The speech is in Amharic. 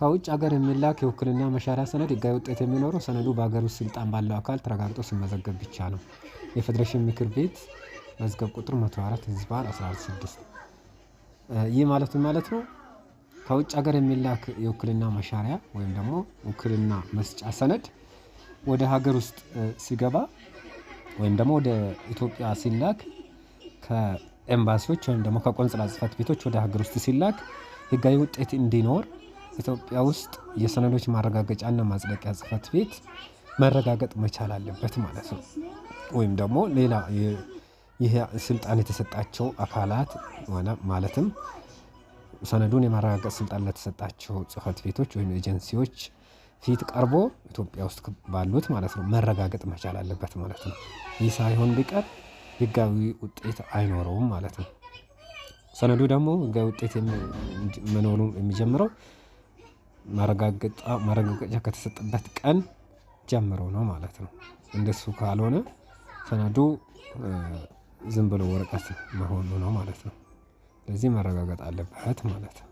ከውጭ ሀገር የሚላክ የውክልና መሻሪያ ሰነድ ህጋዊ ውጤት የሚኖረው ሰነዱ በሀገር ውስጥ ስልጣን ባለው አካል ተረጋግጦ ሲመዘገብ ብቻ ነው። የፌዴሬሽን ምክር ቤት መዝገብ ቁጥር 104/146 ይህ ማለት ነው። ከውጭ ሀገር የሚላክ የውክልና መሻሪያ ወይም ደግሞ ውክልና መስጫ ሰነድ ወደ ሀገር ውስጥ ሲገባ ወይም ደግሞ ወደ ኢትዮጵያ ሲላክ ከኤምባሲዎች ወይም ደግሞ ከቆንስላ ጽሕፈት ቤቶች ወደ ሀገር ውስጥ ሲላክ ህጋዊ ውጤት እንዲኖር ኢትዮጵያ ውስጥ የሰነዶች ማረጋገጫና ማጽደቂያ ጽሕፈት ቤት መረጋገጥ መቻል አለበት ማለት ነው። ወይም ደግሞ ሌላ ይሄ ስልጣን የተሰጣቸው አካላት ማለትም ሰነዱን የማረጋገጥ ስልጣን ለተሰጣቸው ጽሕፈት ቤቶች ወይም ኤጀንሲዎች ፊት ቀርቦ ኢትዮጵያ ውስጥ ባሉት ማለት ነው መረጋገጥ መቻል አለበት ማለት ነው። ይህ ሳይሆን ቢቀር ህጋዊ ውጤት አይኖረውም ማለት ነው። ሰነዱ ደግሞ ህጋዊ ውጤት መኖሩ የሚጀምረው ማረጋገጫ ከተሰጠበት ቀን ጀምሮ ነው ማለት ነው። እንደሱ ካልሆነ ሰነዱ ዝም ብሎ ወረቀት መሆኑ ነው ማለት ነው። ስለዚህ መረጋገጥ አለበት ማለት ነው።